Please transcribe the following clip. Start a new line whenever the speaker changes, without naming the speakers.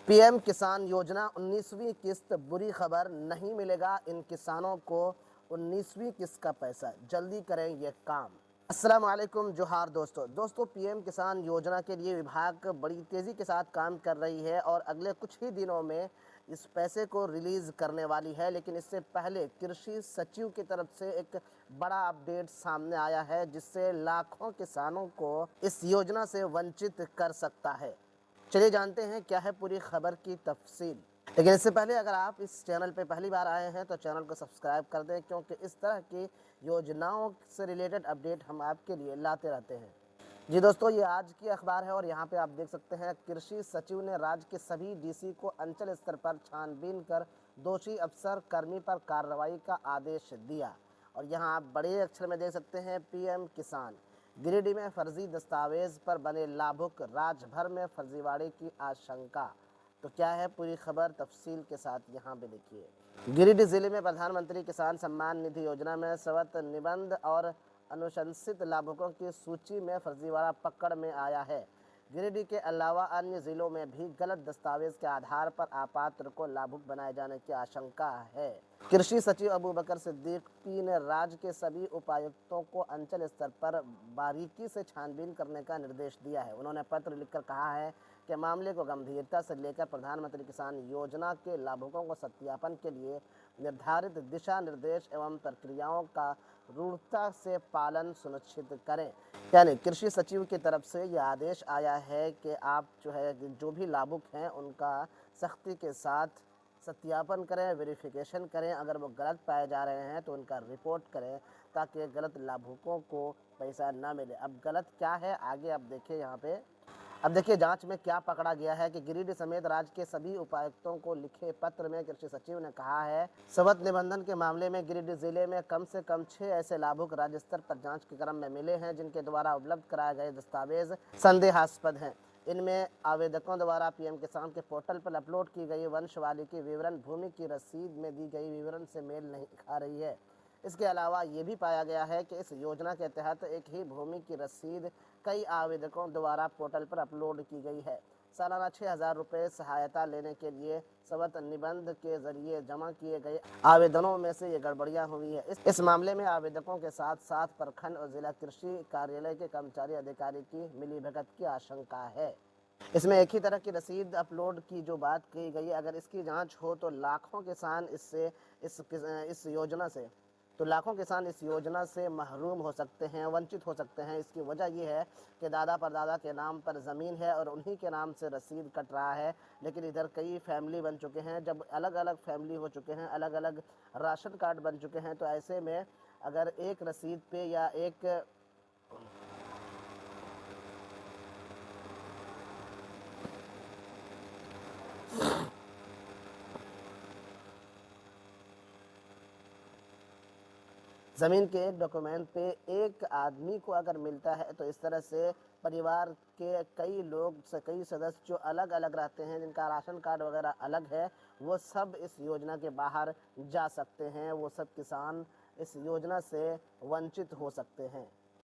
PM किसान योजना 19वीं किस्त बुरी खबर, नहीं मिलेगा इन किसानों को 19वीं किस्त का पैसा, जल्दी करें ये काम। अस्सलाम वालेकुम, जोहार दोस्तों पीएम किसान योजना के लिए विभाग बड़ी तेज़ी के साथ काम कर रही है और अगले कुछ ही दिनों में इस पैसे को रिलीज़ करने वाली है। लेकिन इससे पहले कृषि सचिव की तरफ से एक बड़ा अपडेट सामने आया है जिससे लाखों किसानों को इस योजना से वंचित कर सकता है। चलिए जानते हैं क्या है पूरी खबर की तफसील। लेकिन इससे पहले अगर आप इस चैनल पर पहली बार आए हैं तो चैनल को सब्सक्राइब कर दें, क्योंकि इस तरह की योजनाओं से रिलेटेड अपडेट हम आपके लिए लाते रहते हैं। जी दोस्तों, ये आज की अखबार है और यहाँ पे आप देख सकते हैं कृषि सचिव ने राज्य के सभी डीसी को अंचल स्तर पर छानबीन कर दोषी अफसर कर्मी पर कार्रवाई का आदेश दिया। और यहाँ आप बड़े अक्षर में देख सकते हैं पीएम किसान। गिरिडीह में फर्जी दस्तावेज पर बने लाभुक, राज्य भर में फर्जीवाड़े की आशंका। तो क्या है पूरी खबर तफसील के साथ यहाँ पे देखिए। गिरिडीह जिले में प्रधानमंत्री किसान सम्मान निधि योजना में स्वत निबंध और अनुशंसित लाभुकों की सूची में फर्जीवाड़ा पकड़ में आया है। गिरिडीह के अलावा अन्य जिलों में भी गलत दस्तावेज के आधार पर अपात्र को लाभुक बनाए जाने की आशंका है। कृषि सचिव अबू बकर सिद्दीकी ने राज्य के सभी उपायुक्तों को अंचल स्तर पर बारीकी से छानबीन करने का निर्देश दिया है। उन्होंने पत्र लिखकर कहा है कि मामले को गंभीरता से लेकर प्रधानमंत्री किसान योजना के लाभुकों को सत्यापन के लिए निर्धारित दिशा निर्देश एवं प्रक्रियाओं का रूढ़ता से पालन सुनिश्चित करें। यानी कृषि सचिव की तरफ से यह आदेश आया है कि आप जो भी लाभुक हैं उनका सख्ती के साथ सत्यापन करें, वेरिफिकेशन करें। अगर वो गलत पाए जा रहे हैं तो उनका रिपोर्ट करें, ताकि गलत लाभुकों को पैसा ना मिले। अब गलत क्या है आगे आप देखिए यहाँ पे। अब देखिए जांच में क्या पकड़ा गया है कि गिरिडीह समेत राज्य के सभी उपायुक्तों को लिखे पत्र में कृषि सचिव ने कहा है, स्वत निबंधन के मामले में गिरिडीह जिले में कम से कम 6 ऐसे लाभुक राज्य स्तर पर जांच के क्रम में मिले हैं जिनके द्वारा उपलब्ध कराए गए दस्तावेज संदेहास्पद हैं। इनमें आवेदकों द्वारा पीएम किसान के पोर्टल पर अपलोड की गई वंशवाली की विवरण भूमि की रसीद में दी गई विवरण से मेल नहीं खा रही है। इसके अलावा ये भी पाया गया है कि इस योजना के तहत एक ही भूमि की रसीद कई आवेदकों द्वारा पोर्टल पर अपलोड की गई है। सालाना 6,000 रुपये सहायता लेने के लिए स्वत निबंध के जरिए जमा किए गए आवेदनों में से ये गड़बड़ियां हुई है। इस मामले में आवेदकों के साथ साथ प्रखंड और जिला कृषि कार्यालय के कर्मचारी अधिकारी की मिलीभगत की आशंका है। इसमें एक ही तरह की रसीद अपलोड की जो बात की गई, अगर इसकी जांच हो तो लाखों किसान इस योजना से महरूम हो सकते हैं, वंचित हो सकते हैं। इसकी वजह यह है कि दादा परदादा के नाम पर ज़मीन है और उन्हीं के नाम से रसीद कट रहा है। लेकिन इधर कई फैमिली बन चुके हैं, जब अलग अलग फैमिली हो चुके हैं, अलग अलग राशन कार्ड बन चुके हैं, तो ऐसे में अगर एक रसीद पे या एक ज़मीन के एक डॉक्यूमेंट पे एक आदमी को अगर मिलता है, तो इस तरह से परिवार के कई सदस्य जो अलग अलग रहते हैं, जिनका राशन कार्ड वगैरह अलग है, वो सब इस योजना के बाहर जा सकते हैं। वो सब किसान इस योजना से वंचित हो सकते हैं।